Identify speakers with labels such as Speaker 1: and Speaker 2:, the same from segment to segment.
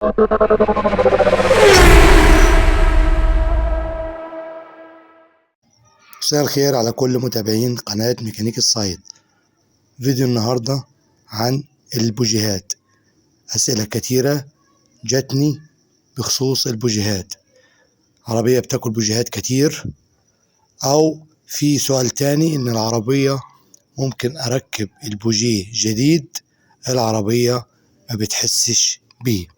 Speaker 1: مساء الخير على كل متابعين قناة ميكانيك الصعيد. فيديو النهاردة عن البوجيهات. أسئلة كتيرة جاتني بخصوص البوجيهات. عربية بتاكل بوجيهات كتير، أو في سؤال تاني إن العربية ممكن أركب البوجيه جديد العربية ما بتحسش بيه.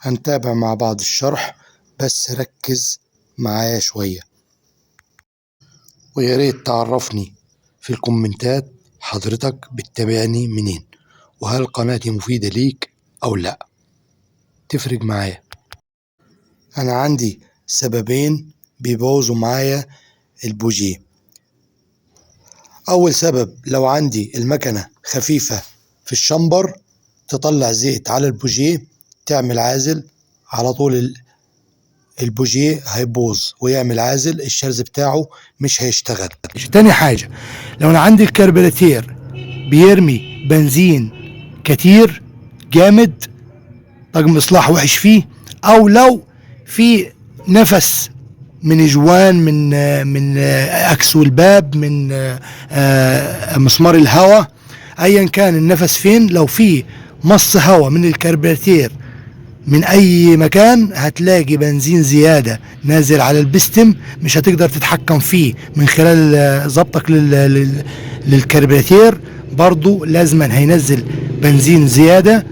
Speaker 1: هنتابع مع بعض الشرح، بس ركز معايا شوية، ويا ريت تعرفني في الكومنتات حضرتك بتتابعني منين، وهل قناتي مفيدة ليك أو لأ، تفرق معايا. أنا عندي سببين بيبوظوا معايا البوجيه. أول سبب، لو عندي المكنة خفيفة في الشمبر تطلع زيت على البوجيه تعمل عازل على طول، البوجيه هيبوظ ويعمل عازل، الشرز بتاعه مش هيشتغل.
Speaker 2: تاني حاجة، لو انا عندي الكربيراتير بيرمي بنزين كتير جامد، طاقم اصلاح وحش فيه، او لو في نفس من جوان من اكسو الباب، من مسمار الهواء، ايا كان النفس فين، لو في مص هواء من الكربيراتير من اي مكان هتلاقي بنزين زيادة نازل على البستم، مش هتقدر تتحكم فيه من خلال ضبطك للكربيراتير. برضو لازما هينزل بنزين زيادة،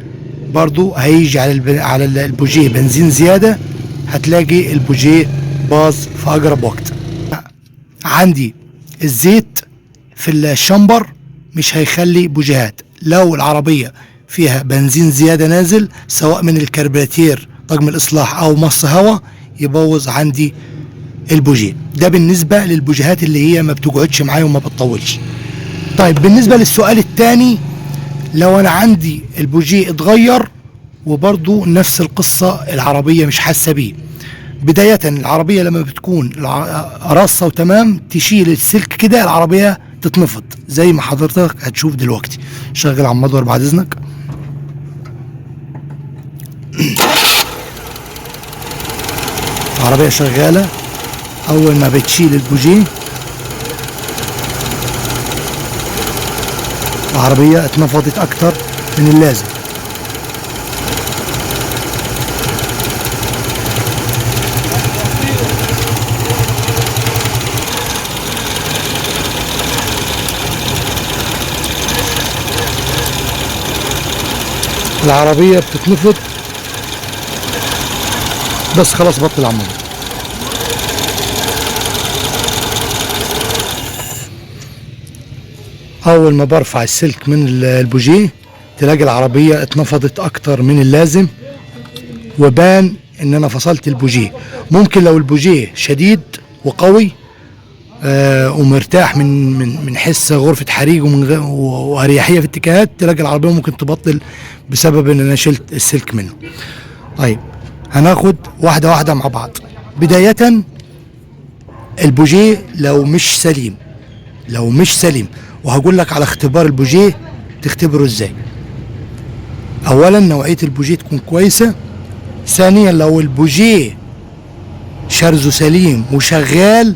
Speaker 2: برضو هيجي على البوجيه بنزين زيادة، هتلاقي البوجيه باظ في اقرب وقت. عندي الزيت في الشمبر مش هيخلي بوجيهات. لو العربية فيها بنزين زيادة نازل سواء من الكربيراتير طاقم الإصلاح أو مص هواء، يبوظ عندي البوجيه. ده بالنسبة للبوجيهات اللي هي ما بتقعدش معايا وما بتطولش. طيب بالنسبة للسؤال الثاني، لو أنا عندي البوجيه اتغير وبرضو نفس القصة العربية مش حاسة بيه. بداية العربية لما بتكون رصة وتمام تشيل السلك كده العربية تتنفض زي ما حضرتك هتشوف دلوقتي. شغل على المدور بعد اذنك. العربية شغالة، اول ما بتشيل البوجيه العربية اتنفضت اكتر من اللازم. العربية بتتنفض، بس خلاص بطل عمود. اول ما برفع السلك من البوجيه تلاقي العربية اتنفضت اكتر من اللازم، وبان ان انا فصلت البوجيه. ممكن لو البوجيه شديد وقوي ومرتاح من حس غرفة حريق واريحية في اتجاهات، تلاقي العربية ممكن تبطل بسبب ان انا شلت السلك منه. طيب هناخد واحدة واحدة مع بعض. بداية البوجيه لو مش سليم، وهقول لك على اختبار البوجيه تختبره ازاي. اولا نوعية البوجيه تكون كويسة. ثانيا لو البوجيه شرزه سليم وشغال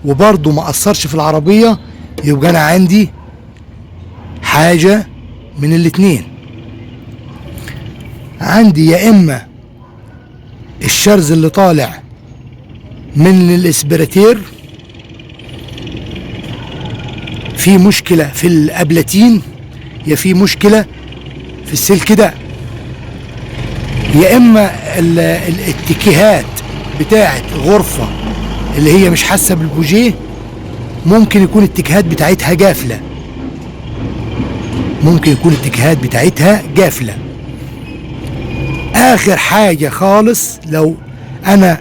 Speaker 2: وبرضه ما اثرش في العربية، يبقى انا عندي حاجة من الاتنين. عندي يا اما الشرز اللي طالع من الاسبراتير في مشكلة في الابلاتين، يا في مشكلة في السلك ده، يا اما الاتجاهات بتاعت غرفة اللي هي مش حاسة بالبوجيه ممكن يكون الاتجاهات بتاعتها جافلة. اخر حاجة خالص، لو انا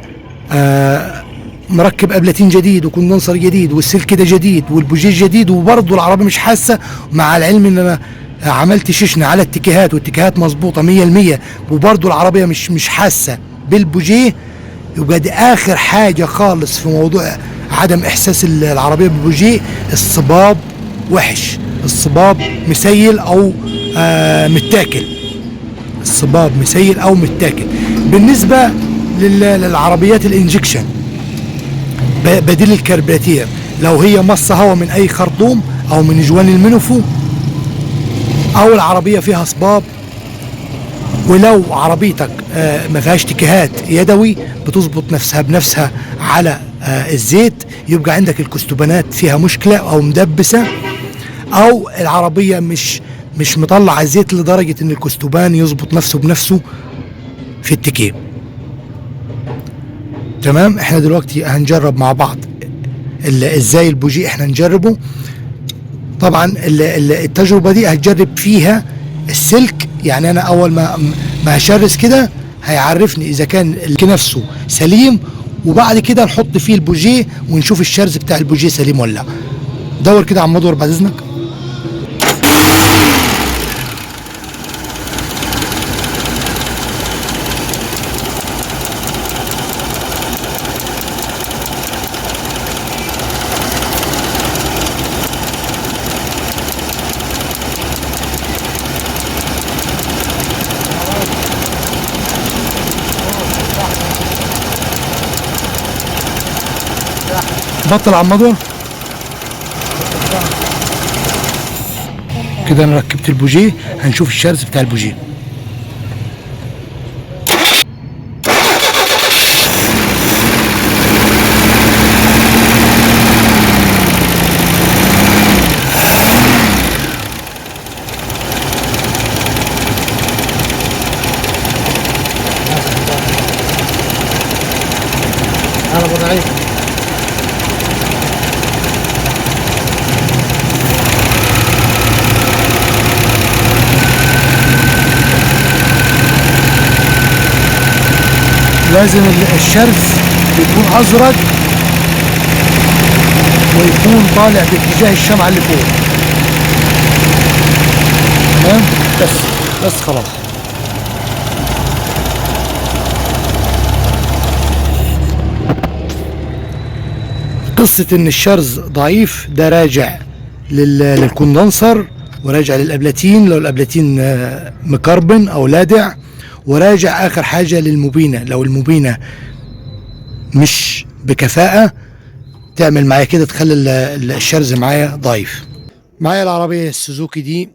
Speaker 2: مركب ابلاتين جديد وكوندنسر جديد والسلك ده جديد والبوجيه جديد وبرضه العربية مش حاسة، مع العلم ان انا عملت ششنة على الاتجاهات والاتجاهات مظبوطة 100%، وبرضه العربية مش حاسة بالبوجيه، يبقى دي اخر حاجة خالص في موضوع عدم احساس العربية بالبوجيه. الصباب وحش، الصباب مسيل او متاكل. الصباب مسيل او متاكل. بالنسبه للعربيات الانجكشن بديل الكربراتير، لو هي مص هوا من اي خرطوم او من جوان المنفو، او العربيه فيها صباب، ولو عربيتك ما فيهاش تكيهات يدوي بتظبط نفسها بنفسها على الزيت، يبقى عندك الكستوبانات فيها مشكله او مدبسه، او العربيه مش مطلع الزيت لدرجه ان الكستوبان يظبط نفسه بنفسه في التكيه. تمام. احنا دلوقتي هنجرب مع بعض ازاي البوجي احنا نجربه. طبعا التجربه دي هتجرب فيها السلك، يعني انا اول ما هشرس كده هيعرفني اذا كان نفسه سليم، وبعد كده نحط فيه البوجيه ونشوف الشرز بتاع البوجيه سليم ولا لا. دور كده على المدور بعد اذنك. بطل على المدور كده. انا ركبت البوجيه، هنشوف الشرز بتاع البوجيه. انا بضعيف. لازم الشرز يكون ازرق ويكون طالع باتجاه الشمعة اللي فوق. تمام. بس خلاص. قصة ان الشرز ضعيف ده راجع للكوندنسر، وراجع للابلاتين لو الابلاتين مكربن او لادع، وراجع اخر حاجة للمبينة لو المبينة مش بكفاءة تعمل معايا كده تخلي الشرز معايا ضعيف. معايا العربية السوزوكي دي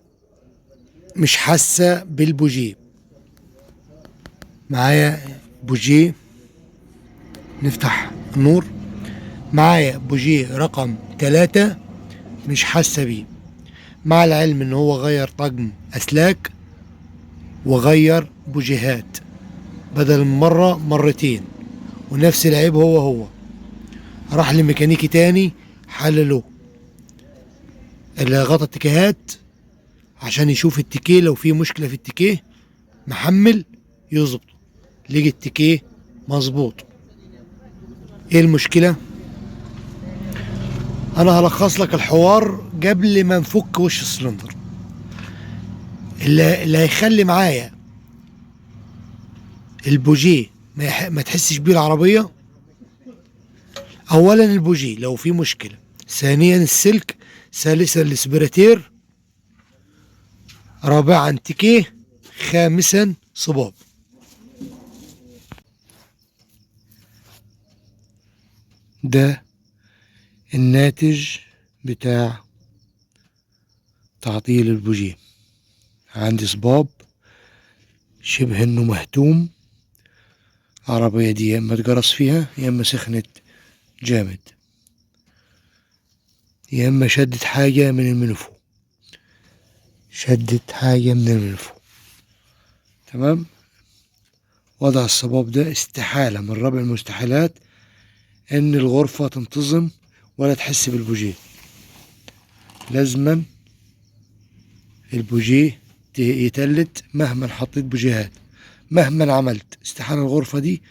Speaker 2: مش حاسة بالبوجيه. معايا بوجيه، نفتح النور، معايا بوجيه رقم 3 مش حاسة بيه، مع العلم ان هو غير طقم اسلاك وغير بوجيهات بدل مرة مرتين، ونفس العيب هو راح لميكانيكي تاني حلله اللي غطى التكيهات عشان يشوف التكيه لو في مشكلة في التكيه محمل يظبطه، لقي التكيه مظبوط. ايه المشكلة؟ انا هلخص لك الحوار قبل ما نفك وش السلندر. اللي هيخلي معايا البوجيه ما تحسش بيه العربية، اولا البوجيه لو في مشكلة، ثانيا السلك، ثالثا الاسبراتير، رابعا تكيه، خامسا صباب. ده الناتج بتاع تعطيل البوجيه. عندي صباب شبه انه مهتوم، العربية دي يا اما اتجرس فيها يا اما سخنت جامد يا اما شدت حاجة من المنفو، تمام. وضع الصباب ده استحالة من رابع المستحيلات ان الغرفة تنتظم ولا تحس بالبوجيه. لازما البوجيه يتلت مهما حطيت بوجيهات، مهما عملت استحالة الغرفة دي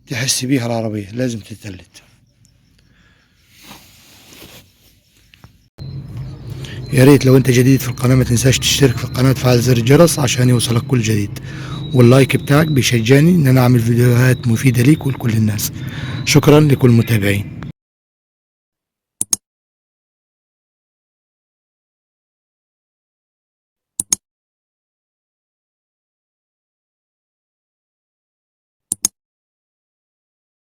Speaker 2: تحس بيها العربية، لازم تتلت. يا ريت لو انت جديد في القناة ما تنساش تشترك في القناة وتفعل زر الجرس عشان يوصلك كل جديد، واللايك بتاعك بيشجعني ان انا اعمل فيديوهات مفيدة ليك ولكل الناس. شكرا لكل المتابعين.